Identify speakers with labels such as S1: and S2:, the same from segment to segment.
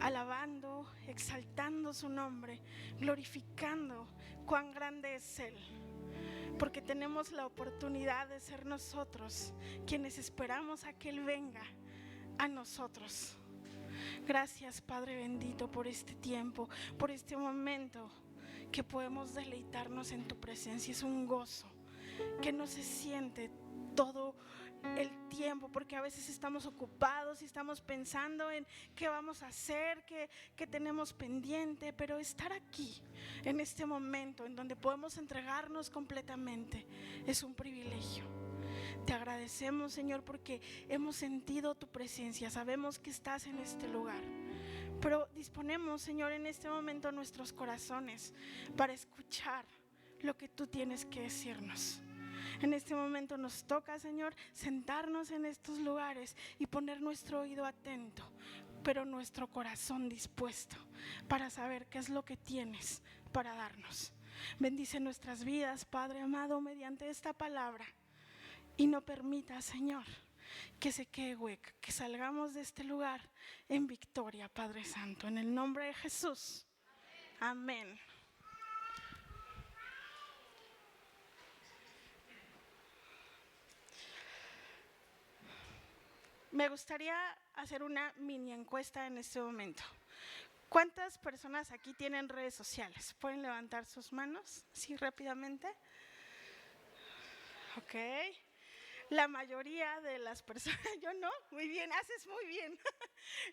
S1: alabando, exaltando su nombre, glorificando cuán grande es Él, porque tenemos la oportunidad de ser nosotros quienes esperamos a que Él venga a nosotros. Gracias, Padre bendito, por este tiempo, por este momento que podemos deleitarnos en tu presencia. Es un gozo que no se siente todo el tiempo, porque a veces estamos ocupados y estamos pensando en qué vamos a hacer, qué tenemos pendiente, pero estar aquí en este momento en donde podemos entregarnos completamente es un privilegio. Te agradecemos, Señor, porque hemos sentido tu presencia, sabemos que estás en este lugar, pero disponemos, Señor, en este momento nuestros corazones para escuchar lo que tú tienes que decirnos. En este momento nos toca, Señor, sentarnos en estos lugares y poner nuestro oído atento, pero nuestro corazón dispuesto para saber qué es lo que tienes para darnos. Bendice nuestras vidas, Padre amado, mediante esta palabra, y no permita, Señor, que se quede hueca, que salgamos de este lugar en victoria, Padre Santo, en el nombre de Jesús. Amén. Me gustaría hacer una mini encuesta en este momento. ¿Cuántas personas aquí tienen redes sociales? ¿Pueden levantar sus manos? Sí, rápidamente. Ok. La mayoría de las personas, yo no, muy bien, haces muy bien.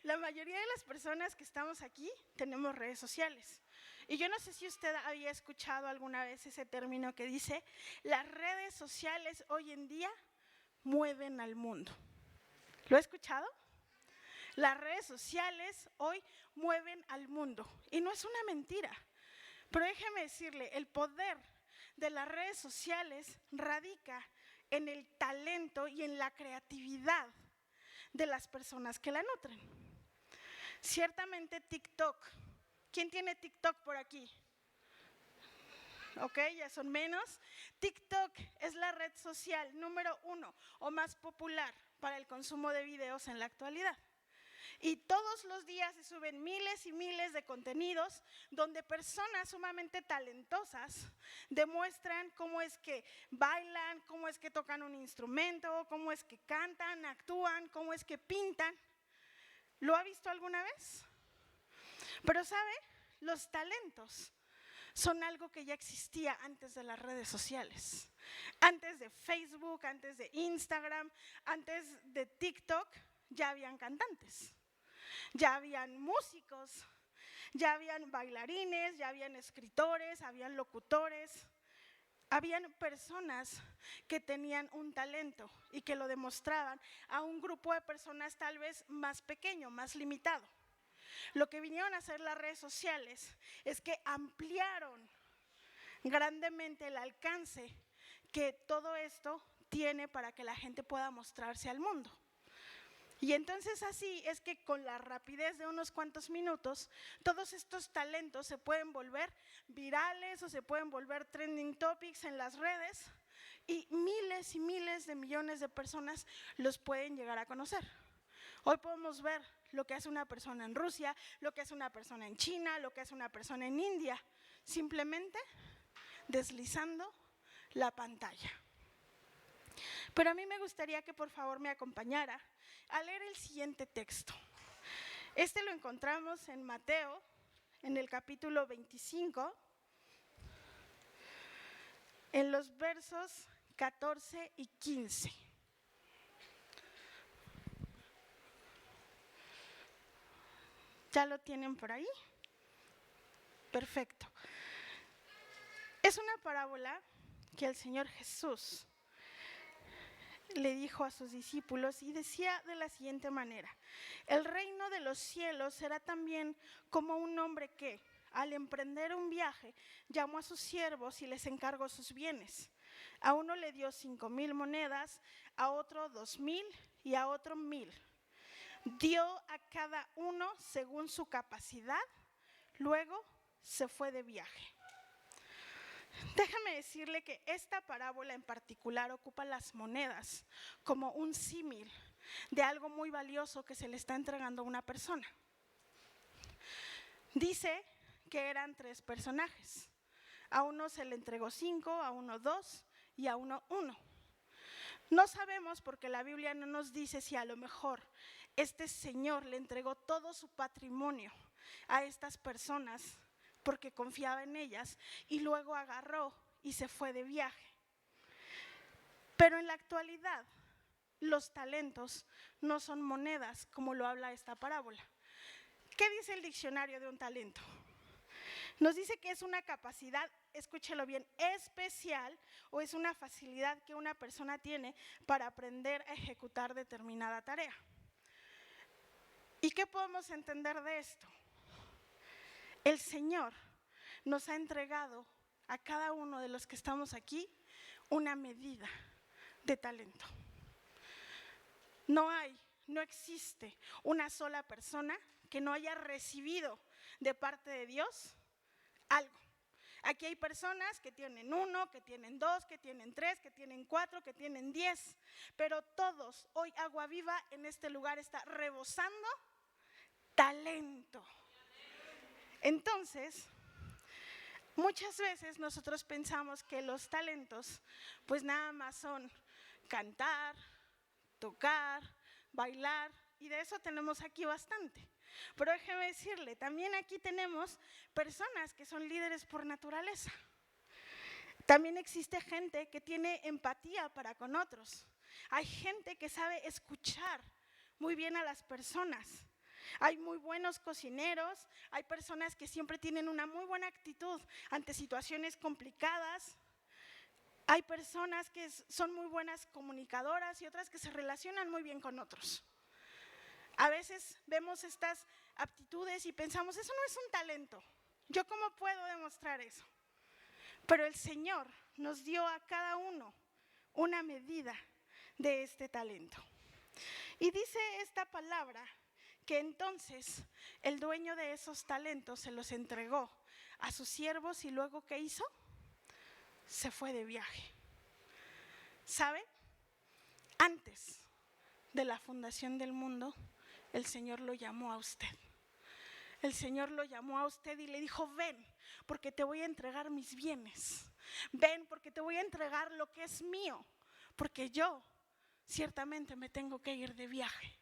S1: La mayoría de las personas que estamos aquí tenemos redes sociales. Y yo no sé si usted había escuchado alguna vez ese término que dice, las redes sociales hoy en día mueven al mundo. ¿Lo ha escuchado? Las redes sociales hoy mueven al mundo. Y no es una mentira. Pero déjeme decirle, el poder de las redes sociales radica en el talento y en la creatividad de las personas que la nutren. Ciertamente TikTok. ¿Quién tiene TikTok por aquí? Ok, ya son menos. TikTok es la red social número 1 o más popular para el consumo de videos en la actualidad. Y todos los días se suben miles y miles de contenidos donde personas sumamente talentosas demuestran cómo es que bailan, cómo es que tocan un instrumento, cómo es que cantan, actúan, cómo es que pintan. ¿Lo ha visto alguna vez? Pero ¿sabe? Los talentos son algo que ya existía antes de las redes sociales. Antes de Facebook, antes de Instagram, antes de TikTok, ya habían cantantes. Ya habían músicos, ya habían bailarines, ya habían escritores, habían locutores, habían personas que tenían un talento y que lo demostraban a un grupo de personas tal vez más pequeño, más limitado. Lo que vinieron a hacer las redes sociales es que ampliaron grandemente el alcance que todo esto tiene para que la gente pueda mostrarse al mundo. Y entonces así es que con la rapidez de unos cuantos minutos, todos estos talentos se pueden volver virales o se pueden volver trending topics en las redes y miles de millones de personas los pueden llegar a conocer. Hoy podemos ver lo que hace una persona en Rusia, lo que hace una persona en China, lo que hace una persona en India, simplemente deslizando la pantalla. Pero a mí me gustaría que por favor me acompañara a leer el siguiente texto. Este lo encontramos en Mateo, en el capítulo 25, en los versos 14 y 15. ¿Ya lo tienen por ahí? Perfecto. Es una parábola que el Señor Jesús le dijo a sus discípulos y decía de la siguiente manera: el reino de los cielos será también como un hombre que, al emprender un viaje, llamó a sus siervos y les encargó sus bienes. A uno le dio 5,000 monedas, a otro 2,000 y a otro 1,000. Dio a cada uno según su capacidad, luego se fue de viaje. Déjame decirle que esta parábola en particular ocupa las monedas como un símil de algo muy valioso que se le está entregando a una persona. Dice que eran 3 personajes. A uno se le entregó 5, a uno 2 y a uno 1. No sabemos porque la Biblia no nos dice si a lo mejor este señor le entregó todo su patrimonio a estas personas porque confiaba en ellas y luego agarró y se fue de viaje. Pero en la actualidad, los talentos no son monedas como lo habla esta parábola. ¿Qué dice el diccionario de un talento? Nos dice que es una capacidad, escúchelo bien, especial o es una facilidad que una persona tiene para aprender a ejecutar determinada tarea. ¿Y qué podemos entender de esto? El Señor nos ha entregado a cada uno de los que estamos aquí una medida de talento. No existe una sola persona que no haya recibido de parte de Dios algo. Aquí hay personas que tienen 1, que tienen 2, que tienen 3, que tienen 4, que tienen 10, pero todos, hoy Agua Viva en este lugar está rebosando talento. Entonces, muchas veces nosotros pensamos que los talentos pues nada más son cantar, tocar, bailar, y de eso tenemos aquí bastante. Pero déjeme decirle, también aquí tenemos personas que son líderes por naturaleza. También existe gente que tiene empatía para con otros. Hay gente que sabe escuchar muy bien a las personas. Hay muy buenos cocineros, hay personas que siempre tienen una muy buena actitud ante situaciones complicadas. Hay personas que son muy buenas comunicadoras y otras que se relacionan muy bien con otros. A veces vemos estas aptitudes y pensamos, eso no es un talento. ¿Yo cómo puedo demostrar eso? Pero el Señor nos dio a cada uno una medida de este talento. Y dice esta palabra que entonces el dueño de esos talentos se los entregó a sus siervos y luego ¿qué hizo? Se fue de viaje. ¿Sabe? Antes de la fundación del mundo, el Señor lo llamó a usted. El Señor lo llamó a usted y le dijo, ven, porque te voy a entregar mis bienes. Ven, porque te voy a entregar lo que es mío, porque yo ciertamente me tengo que ir de viaje.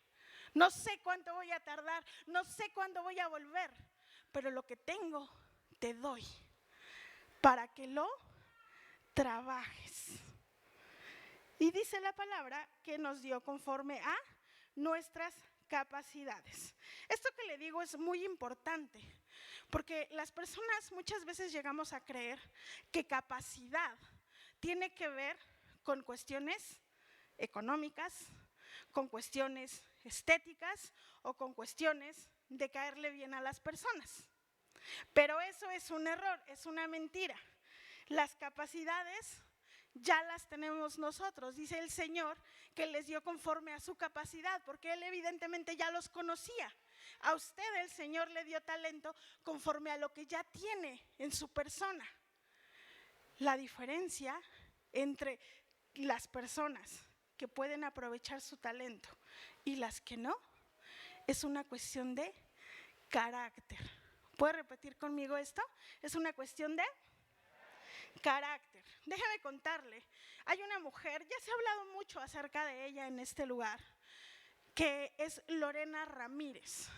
S1: No sé cuánto voy a tardar, no sé cuándo voy a volver, pero lo que tengo te doy para que lo trabajes. Y dice la palabra que nos dio conforme a nuestras capacidades. Esto que le digo es muy importante, porque las personas muchas veces llegamos a creer que capacidad tiene que ver con cuestiones económicas, con cuestiones estéticas o con cuestiones de caerle bien a las personas. Pero eso es un error, es una mentira. Las capacidades ya las tenemos nosotros, dice el Señor que les dio conforme a su capacidad, porque Él evidentemente ya los conocía. A usted el Señor le dio talento conforme a lo que ya tiene en su persona. La diferencia entre las personas que pueden aprovechar su talento y las que no, es una cuestión de carácter. ¿Puede repetir conmigo esto? Es una cuestión de carácter. Déjeme contarle, hay una mujer, ya se ha hablado mucho acerca de ella en este lugar, que es Lorena Ramírez.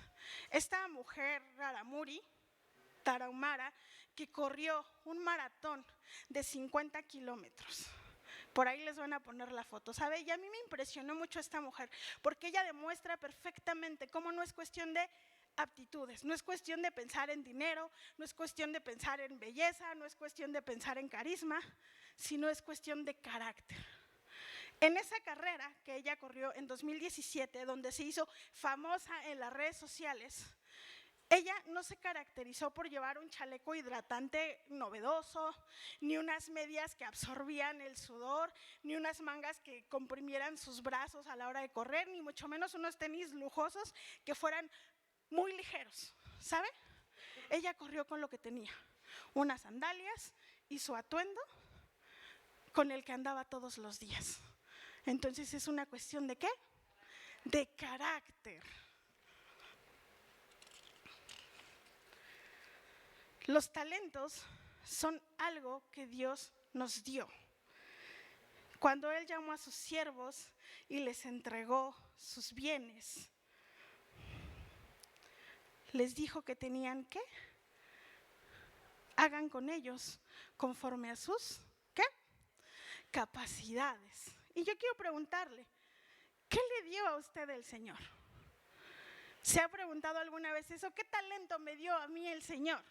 S1: Esta mujer raramuri, tarahumara, que corrió un maratón de 50 kilómetros. Por ahí les van a poner la foto, ¿sabe? Y a mí me impresionó mucho esta mujer, porque ella demuestra perfectamente cómo no es cuestión de aptitudes, no es cuestión de pensar en dinero, no es cuestión de pensar en belleza, no es cuestión de pensar en carisma, sino es cuestión de carácter. En esa carrera que ella corrió en 2017, donde se hizo famosa en las redes sociales, ella no se caracterizó por llevar un chaleco hidratante novedoso, ni unas medias que absorbían el sudor, ni unas mangas que comprimieran sus brazos a la hora de correr, ni mucho menos unos tenis lujosos que fueran muy ligeros, ¿sabe? Ella corrió con lo que tenía, unas sandalias y su atuendo con el que andaba todos los días. Entonces es una cuestión ¿de qué? De carácter. Los talentos son algo que Dios nos dio. Cuando Él llamó a sus siervos y les entregó sus bienes, les dijo que tenían que hagan con ellos conforme a sus ¿qué? Capacidades. Y yo quiero preguntarle, ¿qué le dio a usted el Señor? ¿Se ha preguntado alguna vez eso? ¿Qué talento me dio a mí el Señor?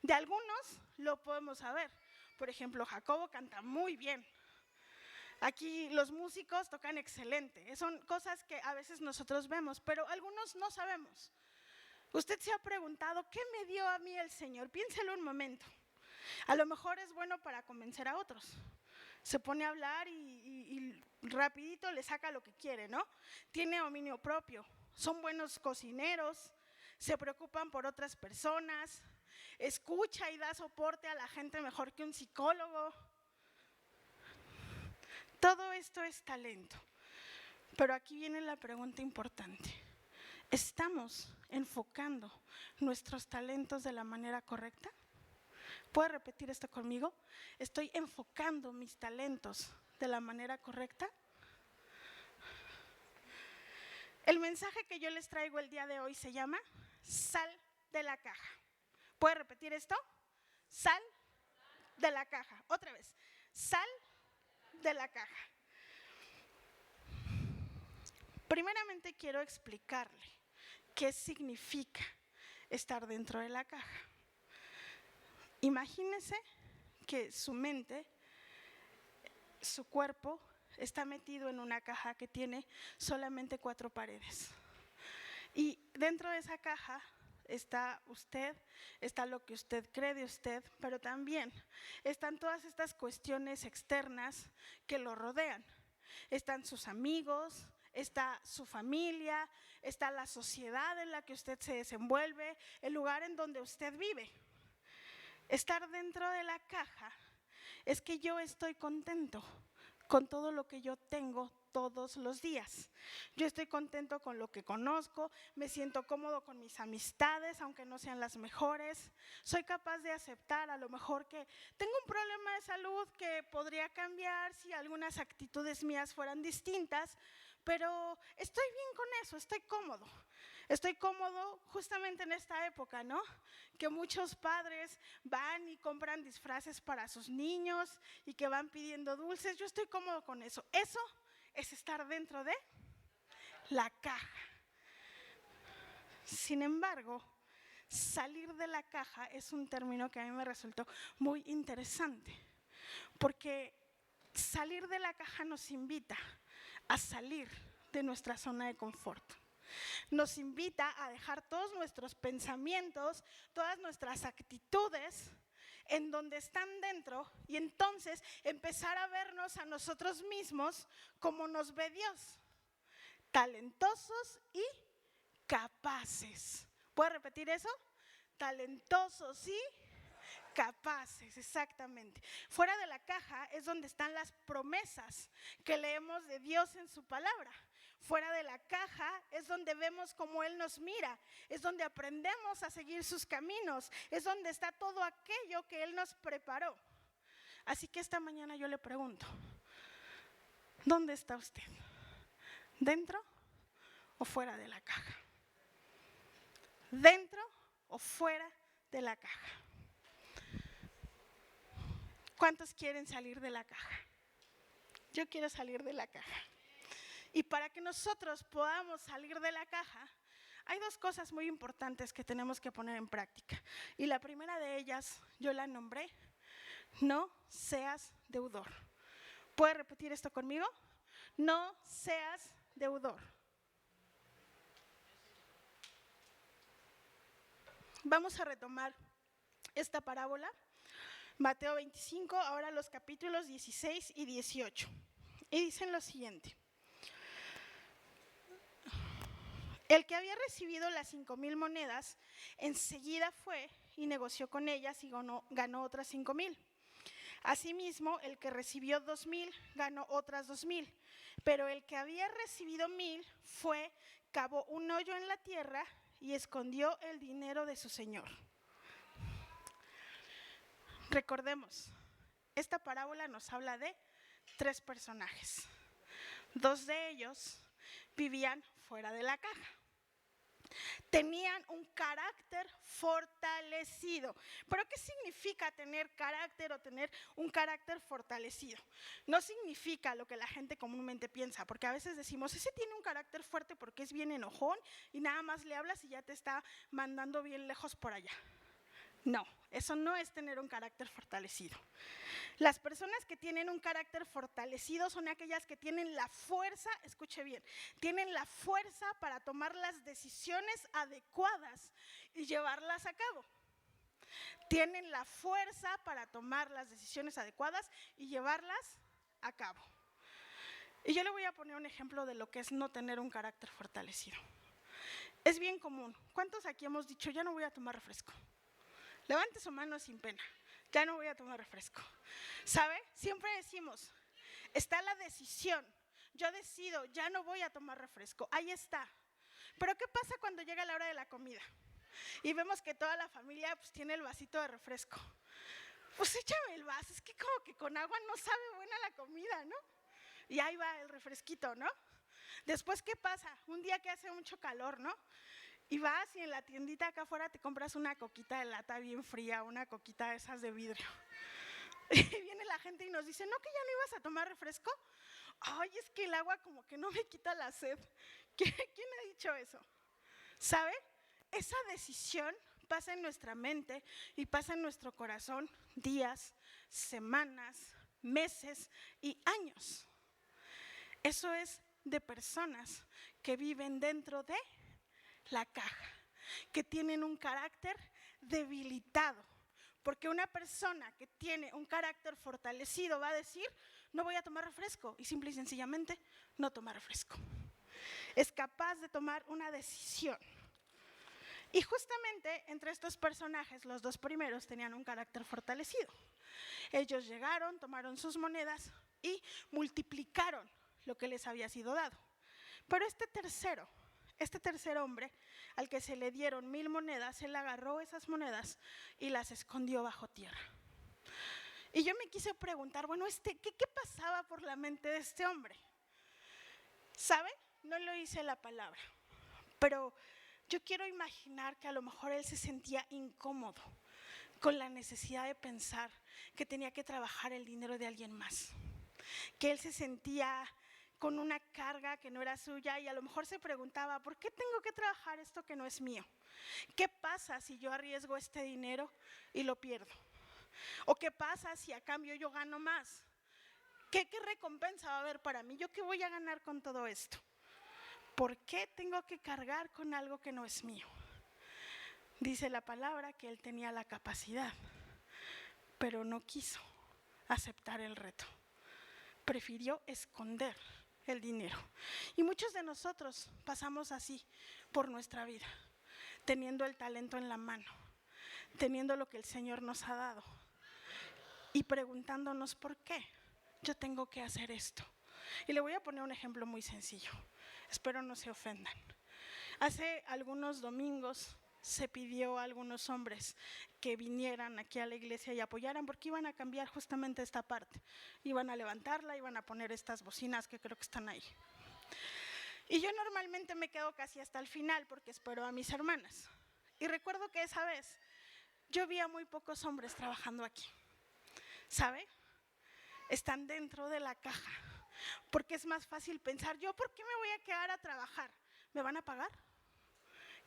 S1: De algunos lo podemos saber. Por ejemplo, Jacobo canta muy bien. Aquí los músicos tocan excelente. Son cosas que a veces nosotros vemos, pero algunos no sabemos. Usted se ha preguntado, ¿qué me dio a mí el Señor? Piénselo un momento. A lo mejor es bueno para convencer a otros. Se pone a hablar y rapidito le saca lo que quiere, ¿no? Tiene dominio propio. Son buenos cocineros, se preocupan por otras personas, escucha y da soporte a la gente mejor que un psicólogo. Todo esto es talento. Pero aquí viene la pregunta importante. ¿Estamos enfocando nuestros talentos de la manera correcta? ¿Puede repetir esto conmigo? ¿Estoy enfocando mis talentos de la manera correcta? El mensaje que yo les traigo el día de hoy se llama Sal de la caja. ¿Puede repetir esto? Sal de la caja. Otra vez. Sal de la caja. Primeramente quiero explicarle qué significa estar dentro de la caja. Imagínese que su mente, su cuerpo, está metido en una caja que tiene solamente 4 paredes. Y dentro de esa caja está usted, está lo que usted cree de usted, pero también están todas estas cuestiones externas que lo rodean. Están sus amigos, está su familia, está la sociedad en la que usted se desenvuelve, el lugar en donde usted vive. Estar dentro de la caja es que yo estoy contento con todo lo que yo tengo todos los días. Yo estoy contento con lo que conozco, me siento cómodo con mis amistades, aunque no sean las mejores. Soy capaz de aceptar a lo mejor que tengo un problema de salud que podría cambiar si algunas actitudes mías fueran distintas, pero estoy bien con eso, estoy cómodo. Estoy cómodo justamente en esta época, ¿no? Que muchos padres van y compran disfraces para sus niños y que van pidiendo dulces. Yo estoy cómodo con eso. Eso es estar dentro de la caja. Sin embargo, salir de la caja es un término que a mí me resultó muy interesante, porque salir de la caja nos invita a salir de nuestra zona de confort. Nos invita a dejar todos nuestros pensamientos, todas nuestras actitudes en donde están dentro y entonces empezar a vernos a nosotros mismos como nos ve Dios, talentosos y capaces. ¿Puede repetir eso? Talentosos y capaces, exactamente. Fuera de la caja es donde están las promesas que leemos de Dios en su palabra. Fuera de la caja es donde vemos cómo Él nos mira, es donde aprendemos a seguir sus caminos, es donde está todo aquello que Él nos preparó. Así que esta mañana yo le pregunto, ¿dónde está usted? ¿Dentro o fuera de la caja? ¿Dentro o fuera de la caja? ¿Cuántos quieren salir de la caja? Yo quiero salir de la caja. Y para que nosotros podamos salir de la caja, hay 2 cosas muy importantes que tenemos que poner en práctica. Y la primera de ellas, yo la nombré, no seas deudor. ¿Puede repetir esto conmigo? No seas deudor. Vamos a retomar esta parábola, Mateo 25, ahora los capítulos 16 y 18. Y dicen lo siguiente. El que había recibido las 5,000 monedas, enseguida fue y negoció con ellas y ganó otras 5,000. Asimismo, el que recibió 2,000 ganó otras 2,000. Pero el que había recibido 1,000 fue, cavó un hoyo en la tierra y escondió el dinero de su señor. Recordemos, esta parábola nos habla de 3 personajes. 2 de ellos vivían fuera de la caja. Tenían un carácter fortalecido. ¿Pero qué significa tener carácter o tener un carácter fortalecido? No significa lo que la gente comúnmente piensa, porque a veces decimos, ese tiene un carácter fuerte porque es bien enojón y nada más le hablas y ya te está mandando bien lejos por allá. No, eso no es tener un carácter fortalecido. Las personas que tienen un carácter fortalecido son aquellas que tienen la fuerza, escuche bien, tienen la fuerza para tomar las decisiones adecuadas y llevarlas a cabo. Tienen la fuerza para tomar las decisiones adecuadas y llevarlas a cabo. Y yo le voy a poner un ejemplo de lo que es no tener un carácter fortalecido. Es bien común. ¿Cuántos aquí hemos dicho, ya no voy a tomar refresco? Levante su mano sin pena. Ya no voy a tomar refresco. ¿Sabe? Siempre decimos, está la decisión. Yo decido, ya no voy a tomar refresco. Ahí está. Pero ¿qué pasa cuando llega la hora de la comida? Y vemos que toda la familia pues, tiene el vasito de refresco. Pues échame el vaso, es que como que con agua no sabe buena la comida, ¿no? Y ahí va el refresquito, ¿no? Después, ¿qué pasa? Un día que hace mucho calor, ¿no? Y vas y en la tiendita acá afuera te compras una coquita de lata bien fría, una coquita de esas de vidrio. Y viene la gente y nos dice, ¿no que ya no ibas a tomar refresco? Ay, es que el agua como que no me quita la sed. ¿Quién ha dicho eso? ¿Sabe? Esa decisión pasa en nuestra mente y pasa en nuestro corazón días, semanas, meses y años. Eso es de personas que viven dentro de la caja, que tienen un carácter debilitado. Porque una persona que tiene un carácter fortalecido va a decir, no voy a tomar refresco, y simple y sencillamente no toma refresco. Es capaz de tomar una decisión. Y justamente entre estos personajes, los 2 primeros tenían un carácter fortalecido. Ellos llegaron, tomaron sus monedas y multiplicaron lo que les había sido dado. Pero este tercer hombre, al que se le dieron 1000 monedas, él agarró esas monedas y las escondió bajo tierra. Y yo me quise preguntar, bueno, ¿qué pasaba por la mente de este hombre? ¿Sabe? No lo dice la palabra, pero yo quiero imaginar que a lo mejor él se sentía incómodo con la necesidad de pensar que tenía que trabajar el dinero de alguien más, que él se sentía con una carga que no era suya y a lo mejor se preguntaba, ¿por qué tengo que trabajar esto que no es mío? ¿Qué pasa si yo arriesgo este dinero y lo pierdo? ¿O qué pasa si a cambio yo gano más? ¿Qué recompensa va a haber para mí? ¿Yo qué voy a ganar con todo esto? ¿Por qué tengo que cargar con algo que no es mío? Dice la palabra que él tenía la capacidad, pero no quiso aceptar el reto. Prefirió esconder el dinero. Y muchos de nosotros pasamos así por nuestra vida, teniendo el talento en la mano, teniendo lo que el Señor nos ha dado y preguntándonos por qué yo tengo que hacer esto. Y le voy a poner un ejemplo muy sencillo, espero no se ofendan. Hace algunos domingos se pidió a algunos hombres que vinieran aquí a la iglesia y apoyaran porque iban a cambiar justamente esta parte. Iban a levantarla, iban a poner estas bocinas que creo que están ahí. Y yo normalmente me quedo casi hasta el final porque espero a mis hermanas. Y recuerdo que esa vez yo vi a muy pocos hombres trabajando aquí. ¿Sabe? Están dentro de la caja. Porque es más fácil pensar, ¿yo por qué me voy a quedar a trabajar? ¿Me van a pagar?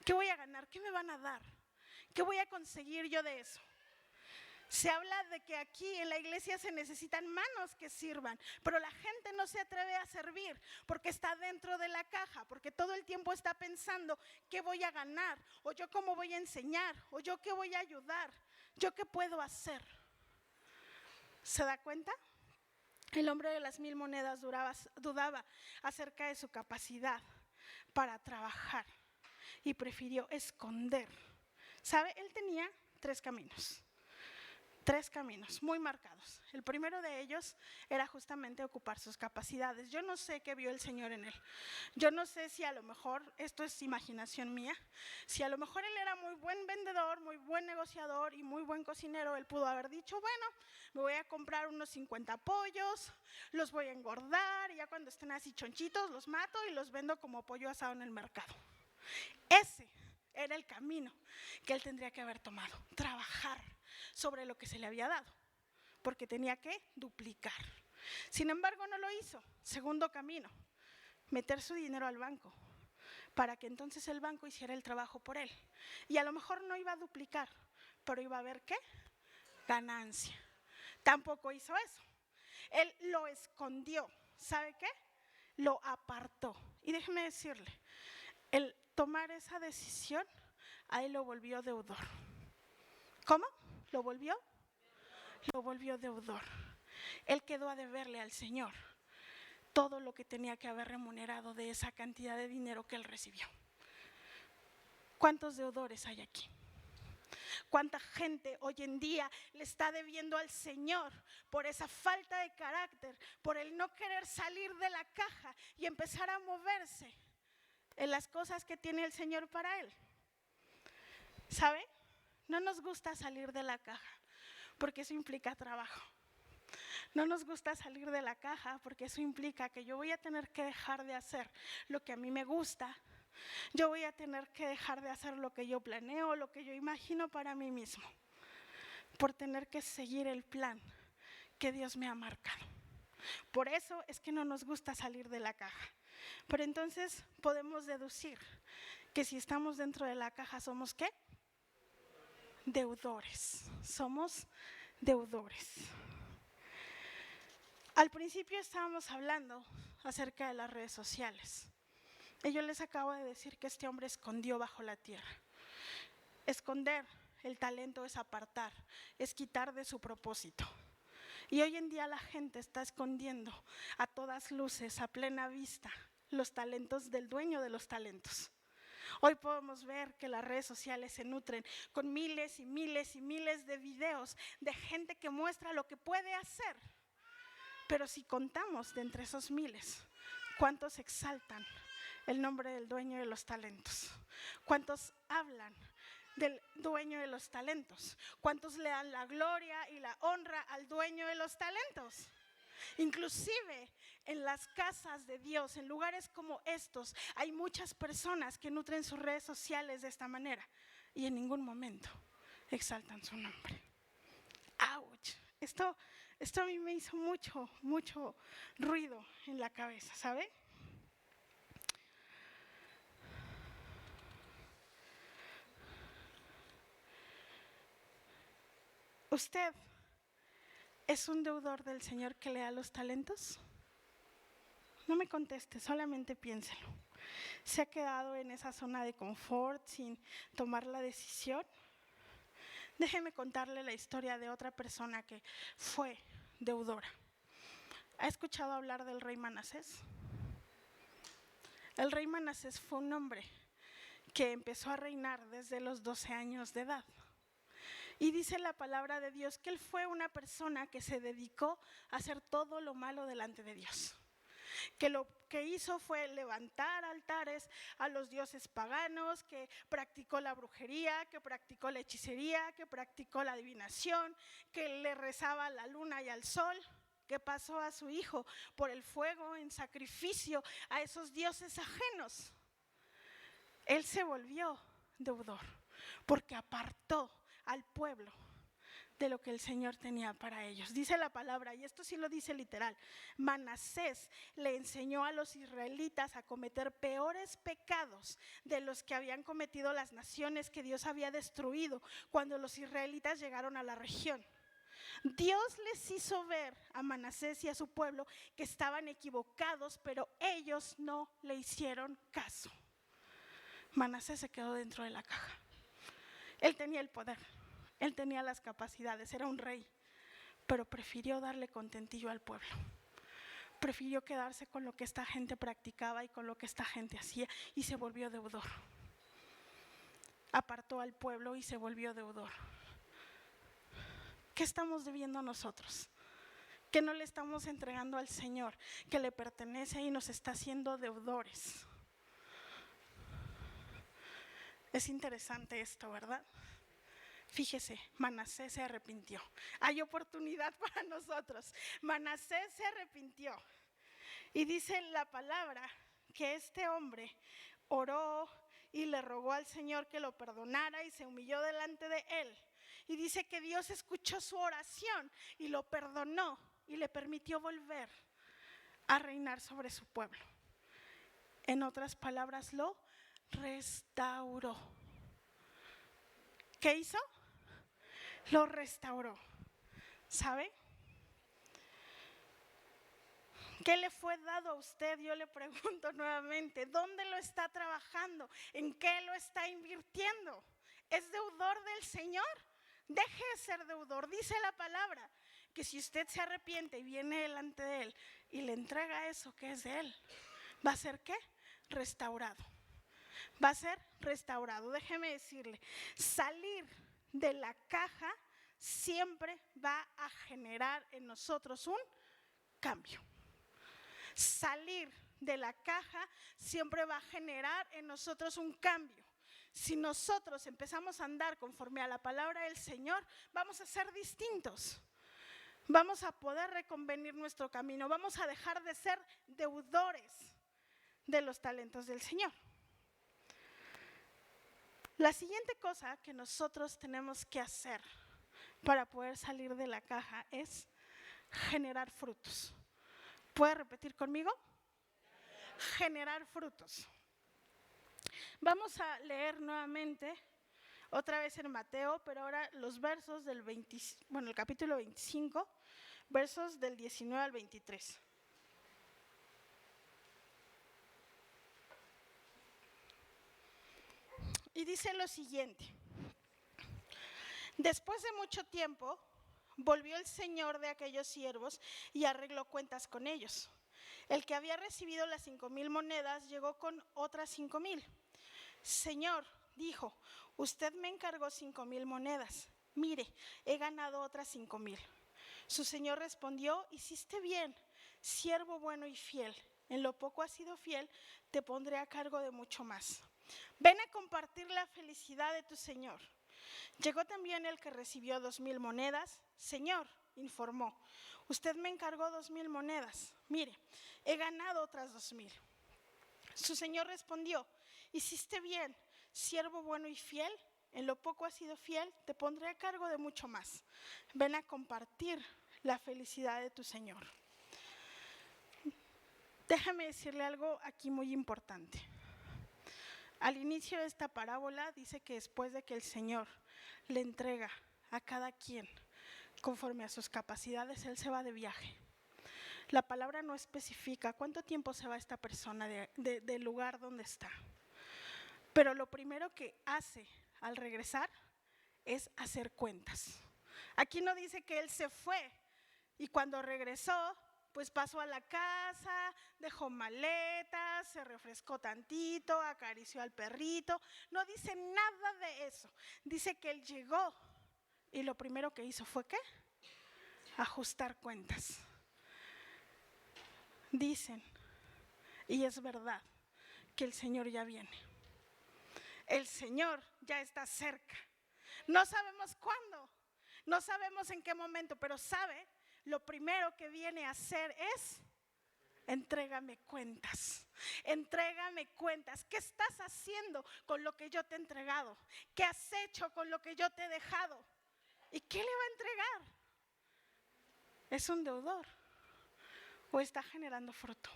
S1: ¿Qué voy a ganar? ¿Qué me van a dar? ¿Qué voy a conseguir yo de eso? Se habla de que aquí en la iglesia se necesitan manos que sirvan, pero la gente no se atreve a servir porque está dentro de la caja, porque todo el tiempo está pensando qué voy a ganar, o yo cómo voy a enseñar, o yo qué voy a ayudar, yo qué puedo hacer. ¿Se da cuenta? El hombre de las 1000 monedas dudaba acerca de su capacidad para trabajar y prefirió esconder. ¿Sabe? Él tenía 3 caminos. 3 caminos muy marcados. El primero de ellos era justamente ocupar sus capacidades. Yo no sé qué vio el Señor en él. Yo no sé si a lo mejor, esto es imaginación mía, si a lo mejor él era muy buen vendedor, muy buen negociador y muy buen cocinero, él pudo haber dicho, bueno, me voy a comprar unos 50 pollos, los voy a engordar y ya cuando estén así chonchitos los mato y los vendo como pollo asado en el mercado. Ese era el camino que él tendría que haber tomado, trabajar sobre lo que se le había dado, porque tenía que duplicar. Sin embargo, no lo hizo. Segundo camino, meter su dinero al banco, para que entonces el banco hiciera el trabajo por él. Y a lo mejor no iba a duplicar, pero iba a haber ¿qué? Ganancia. Tampoco hizo eso. Él lo escondió. ¿Sabe qué? Lo apartó. Y déjeme decirle, el tomar esa decisión, a él lo volvió deudor. ¿Cómo? ¿Lo volvió? Lo volvió deudor. Él quedó a deberle al Señor todo lo que tenía que haber remunerado de esa cantidad de dinero que él recibió. ¿Cuántos deudores hay aquí? ¿Cuánta gente hoy en día le está debiendo al Señor por esa falta de carácter, por el no querer salir de la caja y empezar a moverse en las cosas que tiene el Señor para él? ¿Sabe? No nos gusta salir de la caja porque eso implica trabajo. No nos gusta salir de la caja porque eso implica que yo voy a tener que dejar de hacer lo que a mí me gusta. Yo voy a tener que dejar de hacer lo que yo planeo, lo que yo imagino para mí mismo, por tener que seguir el plan que Dios me ha marcado. Por eso es que no nos gusta salir de la caja. Pero entonces podemos deducir que si estamos dentro de la caja, ¿somos qué? Deudores. Somos deudores. Al principio estábamos hablando acerca de las redes sociales. Y yo les acabo de decir que este hombre escondió bajo la tierra. Esconder el talento es apartar, es quitar de su propósito. Y hoy en día la gente está escondiendo a todas luces, a plena vista, los talentos del dueño de los talentos. Hoy podemos ver que las redes sociales se nutren con miles y miles y miles de videos de gente que muestra lo que puede hacer. Pero si contamos de entre esos miles, ¿cuántos exaltan el nombre del dueño de los talentos? ¿Cuántos hablan del dueño de los talentos? ¿Cuántos le dan la gloria y la honra al dueño de los talentos? Inclusive en las casas de Dios, en lugares como estos, hay muchas personas que nutren sus redes sociales de esta manera y en ningún momento exaltan su nombre. ¡Auch! Esto a mí me hizo mucho ruido en la cabeza, ¿sabe? ¿Usted es un deudor del Señor que le da los talentos? No me conteste, solamente piénselo. ¿Se ha quedado en esa zona de confort sin tomar la decisión? Déjeme contarle la historia de otra persona que fue deudora. ¿Ha escuchado hablar del rey Manasés? El rey Manasés fue un hombre que empezó a reinar desde los 12 años de edad. Y dice la palabra de Dios que él fue una persona que se dedicó a hacer todo lo malo delante de Dios. Que lo que hizo fue levantar altares a los dioses paganos, que practicó la brujería, que practicó la hechicería, que practicó la adivinación, que le rezaba a la luna y al sol, que pasó a su hijo por el fuego en sacrificio a esos dioses ajenos. Él se volvió deudor porque apartó al pueblo de lo que el Señor tenía para ellos. Dice la palabra, y esto sí lo dice literal, Manasés le enseñó a los israelitas a cometer peores pecados de los que habían cometido las naciones que Dios había destruido cuando los israelitas llegaron a la región. Dios les hizo ver a Manasés y a su pueblo que estaban equivocados, pero ellos no le hicieron caso. Manasés se quedó dentro de la caja. Él tenía el poder. Él tenía las capacidades, era un rey, pero prefirió darle contentillo al pueblo. Prefirió quedarse con lo que esta gente practicaba y con lo que esta gente hacía y se volvió deudor. Apartó al pueblo y se volvió deudor. ¿Qué estamos debiendo nosotros? ¿Qué no le estamos entregando al Señor, que le pertenece y nos está haciendo deudores? Es interesante esto, ¿verdad? Fíjese, Manasés se arrepintió. Hay oportunidad para nosotros. Manasés se arrepintió. Y dice la palabra que este hombre oró y le rogó al Señor que lo perdonara y se humilló delante de él. Y dice que Dios escuchó su oración y lo perdonó y le permitió volver a reinar sobre su pueblo. En otras palabras, lo restauró. ¿Qué hizo? Lo restauró. ¿Sabe? ¿Qué le fue dado a usted? Yo le pregunto nuevamente, ¿dónde lo está trabajando? ¿En qué lo está invirtiendo? ¿Es deudor del Señor? Deje de ser deudor. Dice la palabra que si usted se arrepiente y viene delante de Él y le entrega eso que es de Él, ¿va a ser qué? Restaurado. Va a ser restaurado. Déjeme decirle, salir de la caja siempre va a generar en nosotros un cambio. Salir de la caja siempre va a generar en nosotros un cambio. Si nosotros empezamos a andar conforme a la palabra del Señor, vamos a ser distintos. Vamos a poder reconvenir nuestro camino. Vamos a dejar de ser deudores de los talentos del Señor. La siguiente cosa que nosotros tenemos que hacer para poder salir de la caja es generar frutos. ¿Puede repetir conmigo? Generar frutos. Vamos a leer nuevamente, otra vez en Mateo, pero ahora los versos del el capítulo 25, versos del 19 al 23. Y dice lo siguiente: después de mucho tiempo, volvió el señor de aquellos siervos y arregló cuentas con ellos. El que había recibido las 5,000 monedas llegó con otras 5,000. Señor, dijo, usted me encargó 5,000 monedas. Mire, he ganado otras 5,000. Su señor respondió, hiciste bien, siervo bueno y fiel. En lo poco has sido fiel, te pondré a cargo de mucho más. Ven a compartir la felicidad de tu señor. Llegó también el que recibió 2,000 monedas. Señor, informó, usted me encargó 2,000 monedas. Mire, he ganado otras 2,000. Su señor respondió, hiciste bien, siervo bueno y fiel. En lo poco has sido fiel, te pondré a cargo de mucho más. Ven a compartir la felicidad de tu señor. Déjame decirle algo aquí muy importante. Al inicio de esta parábola dice que después de que el Señor le entrega a cada quien conforme a sus capacidades, Él se va de viaje. La palabra no especifica cuánto tiempo se va esta persona del lugar donde está. Pero lo primero que hace al regresar es hacer cuentas. Aquí no dice que Él se fue y cuando regresó, pues pasó a la casa, dejó maletas, se refrescó tantito, acarició al perrito. No dice nada de eso. Dice que Él llegó y lo primero que hizo fue ¿qué? Ajustar cuentas. Dicen, y es verdad, que el Señor ya viene. El Señor ya está cerca. No sabemos cuándo, no sabemos en qué momento, pero sabe, lo primero que viene a hacer es, entrégame cuentas. Entrégame cuentas. ¿Qué estás haciendo con lo que yo te he entregado? ¿Qué has hecho con lo que yo te he dejado? ¿Y qué le va a entregar? ¿Es un deudor o está generando fruto?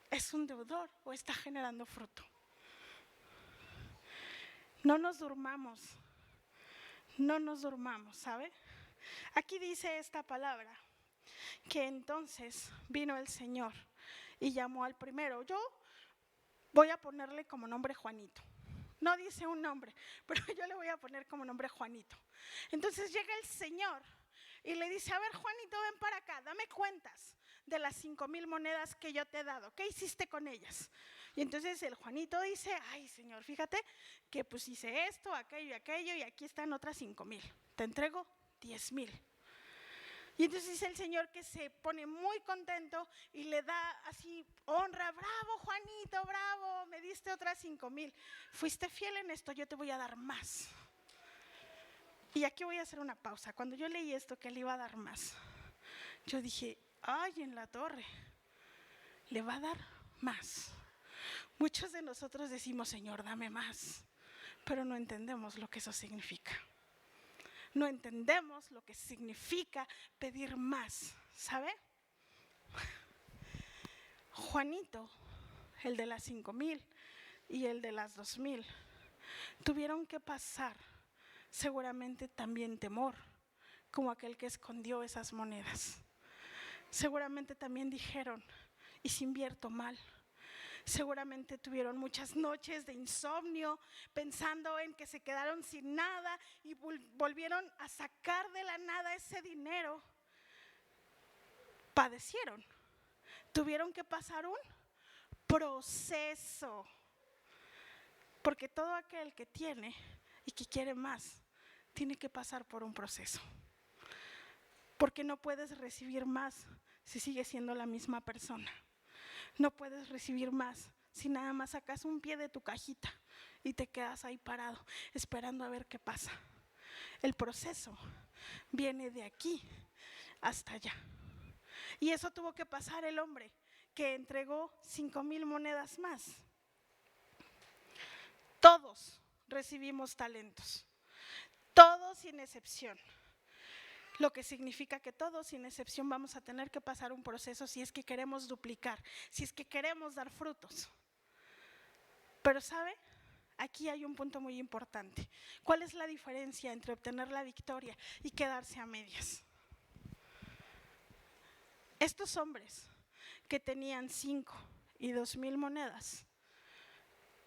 S1: ¿Es un deudor o está generando fruto? No nos durmamos, ¿sabe? Aquí dice esta palabra, que entonces vino el Señor y llamó al primero. Yo voy a ponerle como nombre Juanito. No dice un nombre, pero yo le voy a poner como nombre Juanito. Entonces llega el Señor y le dice, a ver Juanito, ven para acá, dame cuentas de las 5,000 monedas que yo te he dado. ¿Qué hiciste con ellas? Y entonces el Juanito dice, ay Señor, fíjate que pues hice esto, aquello y aquello y aquí están otras 5,000. Te entrego 10,000. Y entonces dice el Señor que se pone muy contento y le da así honra. Bravo, Juanito, bravo, me diste otras 5,000. Fuiste fiel en esto, yo te voy a dar más. Y aquí voy a hacer una pausa. Cuando yo leí esto, que le iba a dar más, yo dije, ay, en la torre, le va a dar más. Muchos de nosotros decimos, Señor, dame más, pero no entendemos lo que eso significa. No entendemos lo que significa pedir más, ¿sabe? Juanito, el de las 5,000 y el de las 2,000, tuvieron que pasar seguramente también temor, como aquel que escondió esas monedas. Seguramente también dijeron, ¿y si invierto mal? Seguramente tuvieron muchas noches de insomnio pensando en que se quedaron sin nada y volvieron a sacar de la nada ese dinero. Padecieron, tuvieron que pasar un proceso, porque todo aquel que tiene y que quiere más, tiene que pasar por un proceso, porque no puedes recibir más si sigues siendo la misma persona. No puedes recibir más si nada más sacas un pie de tu cajita y te quedas ahí parado esperando a ver qué pasa. El proceso viene de aquí hasta allá. Y eso tuvo que pasar el hombre que entregó 5,000 monedas más. Todos recibimos talentos, todos sin excepción. Lo que significa que todos, sin excepción, vamos a tener que pasar un proceso si es que queremos duplicar, si es que queremos dar frutos. Pero ¿sabe? Aquí hay un punto muy importante. ¿Cuál es la diferencia entre obtener la victoria y quedarse a medias? Estos hombres que tenían 5 y 2,000 monedas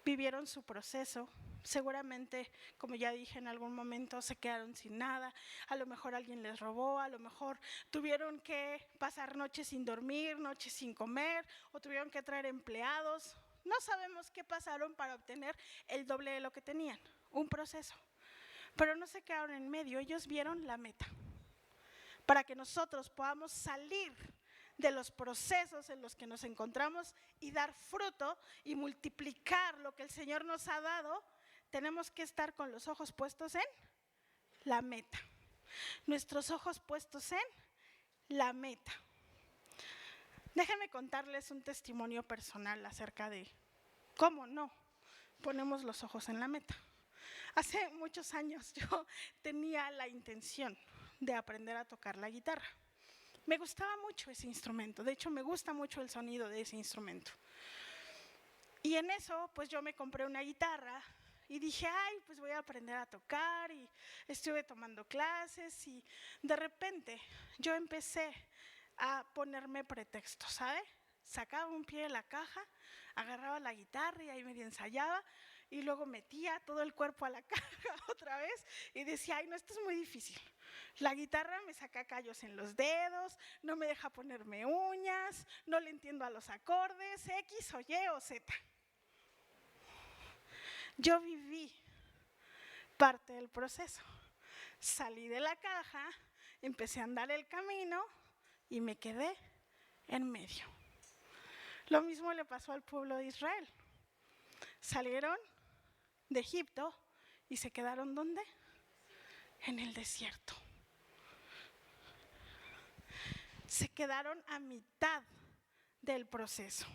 S1: vivieron su proceso. Seguramente, como ya dije en algún momento, se quedaron sin nada, a lo mejor alguien les robó, a lo mejor tuvieron que pasar noches sin dormir, noches sin comer, o tuvieron que traer empleados. No sabemos qué pasaron para obtener el doble de lo que tenían, un proceso. Pero no se quedaron en medio, ellos vieron la meta. Para que nosotros podamos salir de los procesos en los que nos encontramos y dar fruto y multiplicar lo que el Señor nos ha dado, tenemos que estar con los ojos puestos en la meta. Nuestros ojos puestos en la meta. Déjenme contarles un testimonio personal acerca de cómo no ponemos los ojos en la meta. Hace muchos años yo tenía la intención de aprender a tocar la guitarra. Me gustaba mucho ese instrumento, de hecho me gusta mucho el sonido de ese instrumento. Y en eso pues yo me compré una guitarra y dije, ay, pues voy a aprender a tocar, y estuve tomando clases y de repente yo empecé a ponerme pretextos, ¿sabe? Sacaba un pie de la caja, agarraba la guitarra y ahí medio ensayaba y luego metía todo el cuerpo a la caja otra vez y decía, ay, no, esto es muy difícil. La guitarra me saca callos en los dedos, no me deja ponerme uñas, no le entiendo a los acordes, X o Y o Z. Yo viví parte del proceso. Salí de la caja, empecé a andar el camino y me quedé en medio. Lo mismo le pasó al pueblo de Israel. Salieron de Egipto y se quedaron ¿dónde? En el desierto. Se quedaron a mitad del proceso.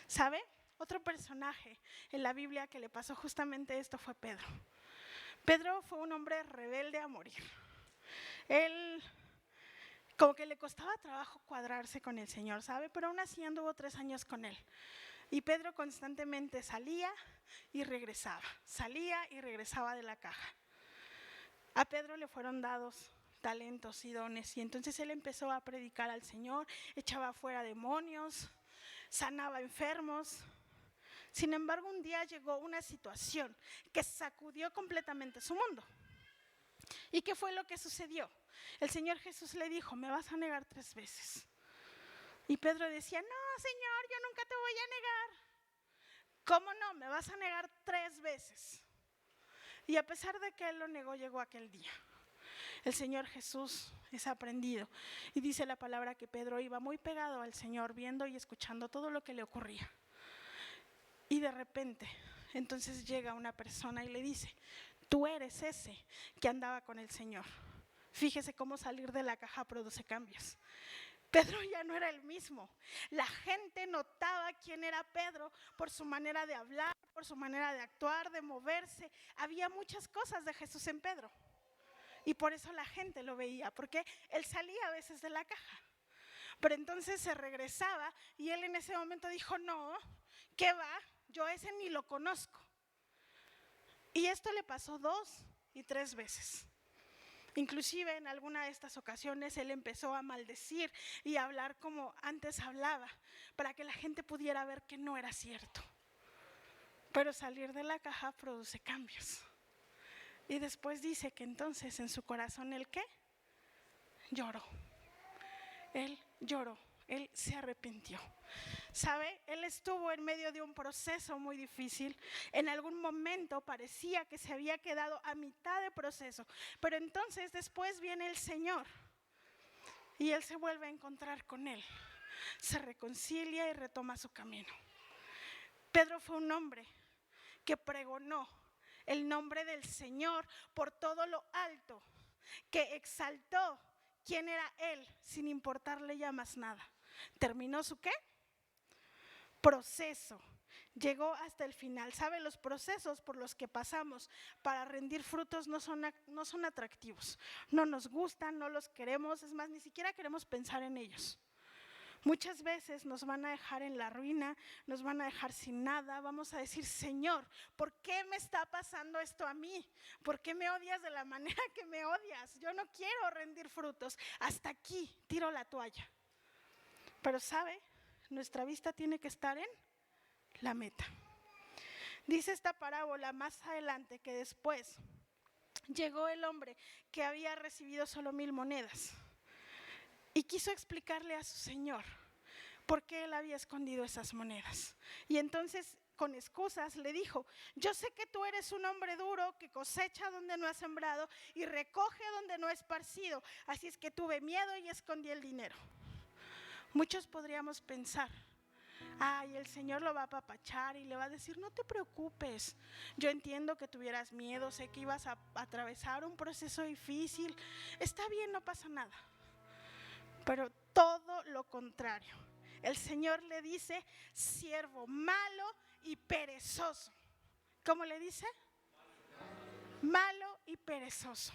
S1: ¿Sabe? Otro personaje en la Biblia que le pasó justamente esto fue Pedro. Pedro fue un hombre rebelde a morir. Él como que le costaba trabajo cuadrarse con el Señor, ¿sabe? Pero aún así anduvo 3 años con él. Y Pedro constantemente salía y regresaba de la caja. A Pedro le fueron dados talentos y dones y entonces él empezó a predicar al Señor, echaba fuera demonios, sanaba enfermos. Sin embargo, un día llegó una situación que sacudió completamente su mundo. ¿Y qué fue lo que sucedió? El Señor Jesús le dijo, me vas a negar 3 veces. Y Pedro decía, no, Señor, yo nunca te voy a negar. ¿Cómo no? Me vas a negar 3 veces. Y a pesar de que él lo negó, llegó aquel día. El Señor Jesús es aprendido. Y dice la palabra que Pedro iba muy pegado al Señor, viendo y escuchando todo lo que le ocurría. Y de repente, entonces llega una persona y le dice: tú eres ese que andaba con el Señor. Fíjese cómo salir de la caja produce cambios. Pedro ya no era el mismo. La gente notaba quién era Pedro por su manera de hablar, por su manera de actuar, de moverse. Había muchas cosas de Jesús en Pedro. Y por eso la gente lo veía, porque él salía a veces de la caja. Pero entonces se regresaba y él en ese momento dijo: no, ¿qué va? Yo ese ni lo conozco. Y esto le pasó 2 y 3 veces. Inclusive en alguna de estas ocasiones él empezó a maldecir y a hablar como antes hablaba, para que la gente pudiera ver que no era cierto. Pero salir de la caja produce cambios. Y después dice que entonces en su corazón, ¿el qué? Lloró. Él lloró, él se arrepintió. ¿Sabe? Él estuvo en medio de un proceso muy difícil. En algún momento parecía que se había quedado a mitad de proceso. Pero entonces después viene el Señor y él se vuelve a encontrar con él. Se reconcilia y retoma su camino. Pedro fue un hombre que pregonó el nombre del Señor por todo lo alto, que exaltó quién era él sin importarle ya más nada. ¿Terminó su qué? Proceso. Llegó hasta el final. ¿Sabe? Los procesos por los que pasamos para rendir frutos no son atractivos. No nos gustan, no los queremos. Es más, ni siquiera queremos pensar en ellos. Muchas veces nos van a dejar en la ruina, nos van a dejar sin nada. Vamos a decir: Señor, ¿por qué me está pasando esto a mí? ¿Por qué me odias de la manera que me odias? Yo no quiero rendir frutos. Hasta aquí tiro la toalla. Pero ¿sabe? Nuestra vista tiene que estar en la meta. Dice esta parábola más adelante que después llegó el hombre que había recibido solo 1,000 monedas y quiso explicarle a su señor por qué él había escondido esas monedas. Y entonces, con excusas, le dijo: yo sé que tú eres un hombre duro, que cosecha donde no ha sembrado y recoge donde no ha esparcido. Así es que tuve miedo y escondí el dinero. Muchos podríamos pensar: ay, el Señor lo va a apapachar y le va a decir: no te preocupes, yo entiendo que tuvieras miedo, sé que ibas a atravesar un proceso difícil, está bien, no pasa nada. Pero todo lo contrario, el Señor le dice: siervo malo y perezoso. ¿Cómo le dice? Malo y perezoso.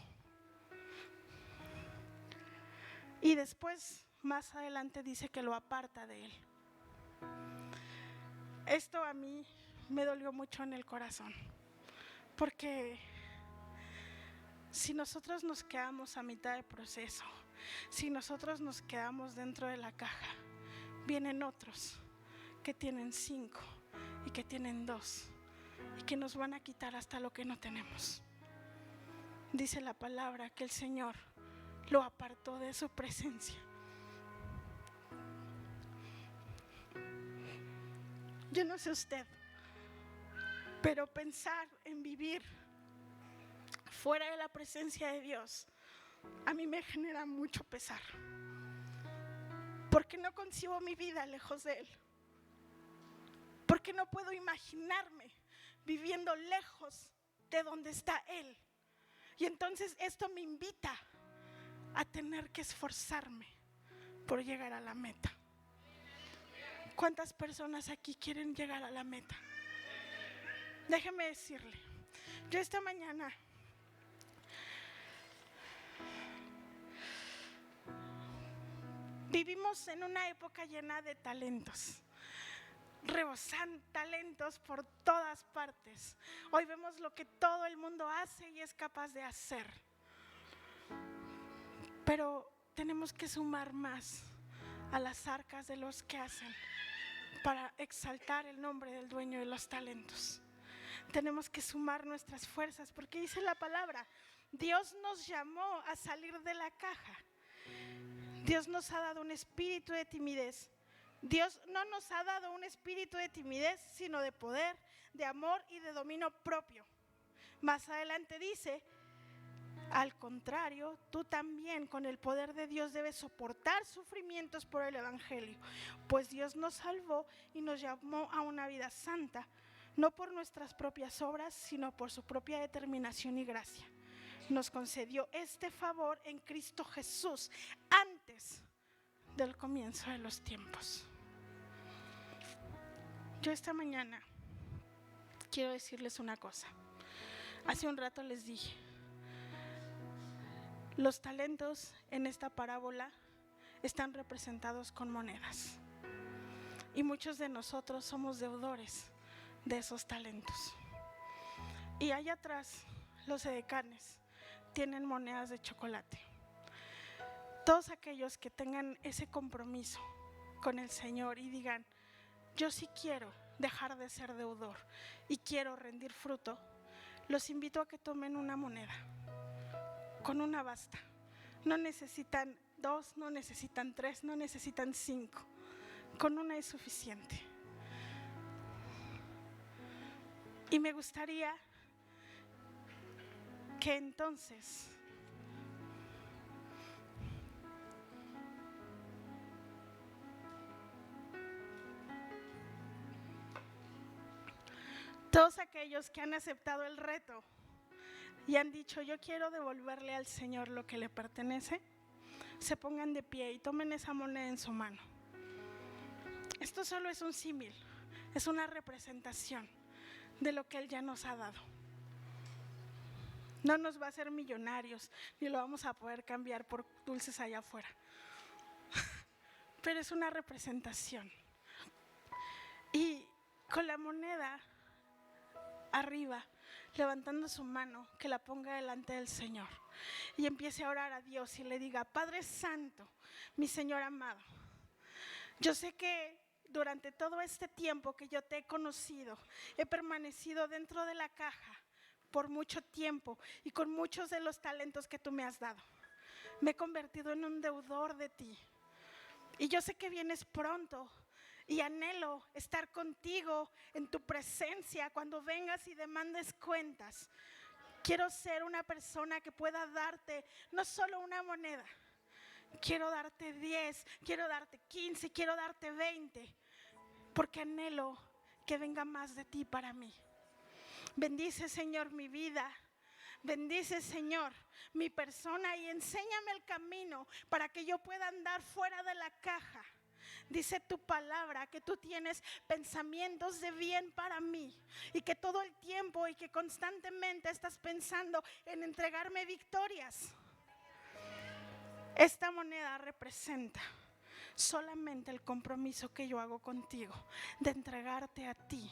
S1: Y después, más adelante, dice que lo aparta de él. Esto a mí me dolió mucho en el corazón, porque si nosotros nos quedamos a mitad de proceso, si nosotros nos quedamos dentro de la caja, vienen otros que tienen 5 y que tienen 2 y que nos van a quitar hasta lo que no tenemos. Dice la palabra que el Señor lo apartó de su presencia. Yo no sé usted, pero pensar en vivir fuera de la presencia de Dios a mí me genera mucho pesar, porque no concibo mi vida lejos de Él, porque no puedo imaginarme viviendo lejos de donde está Él. Y entonces esto me invita a tener que esforzarme por llegar a la meta. ¿Cuántas personas aquí quieren llegar a la meta? Déjeme decirle, yo esta mañana vivimos en una época llena de talentos. Rebosan talentos por todas partes. Hoy vemos lo que todo el mundo hace y es capaz de hacer. Pero tenemos que sumar más a las arcas de los que hacen para exaltar el nombre del dueño de los talentos. Tenemos que sumar nuestras fuerzas, porque dice la palabra: Dios nos llamó a salir de la caja. Dios nos ha dado un espíritu de timidez. Dios no nos ha dado un espíritu de timidez, sino de poder, de amor y de dominio propio. Más adelante dice: Al contrario, tú también con el poder de Dios debes soportar sufrimientos por el evangelio, pues Dios nos salvó y nos llamó a una vida santa, no por nuestras propias obras, sino por su propia determinación y gracia. Nos concedió este favor en Cristo Jesús antes del comienzo de los tiempos. Yo esta mañana quiero decirles una cosa. Hace un rato les dije, los talentos en esta parábola están representados con monedas. Y muchos de nosotros somos deudores de esos talentos. Y allá atrás, los edecanes tienen monedas de chocolate. Todos aquellos que tengan ese compromiso con el Señor y digan, yo sí quiero dejar de ser deudor y quiero rendir fruto, los invito a que tomen una moneda. Con una basta. No necesitan 2, no necesitan 3, no necesitan 5. Con una es suficiente. Y me gustaría que entonces todos aquellos que han aceptado el reto y han dicho, yo quiero devolverle al Señor lo que le pertenece, se pongan de pie y tomen esa moneda en su mano. Esto solo es un símil, es una representación de lo que Él ya nos ha dado. No nos va a hacer millonarios, ni lo vamos a poder cambiar por dulces allá afuera. Pero es una representación. Y con la moneda arriba, levantando su mano, que la ponga delante del Señor y empiece a orar a Dios y le diga, Padre Santo, mi Señor amado, yo sé que durante todo este tiempo que yo te he conocido, he permanecido dentro de la caja por mucho tiempo y con muchos de los talentos que tú me has dado. Me he convertido en un deudor de ti y yo sé que vienes pronto. Y anhelo estar contigo en tu presencia cuando vengas y demandes cuentas. Quiero ser una persona que pueda darte no solo una moneda. Quiero darte 10, quiero darte 15, quiero darte 20. Porque anhelo que venga más de ti para mí. Bendice, Señor, mi vida. Bendice, Señor, mi persona y enséñame el camino para que yo pueda andar fuera de la caja. Dice tu palabra que tú tienes pensamientos de bien para mí y que todo el tiempo y que constantemente estás pensando en entregarme victorias. Esta moneda representa solamente el compromiso que yo hago contigo de entregarte a ti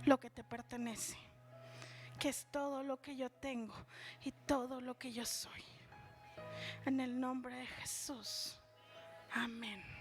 S1: lo que te pertenece, que es todo lo que yo tengo y todo lo que yo soy. En el nombre de Jesús. Amén.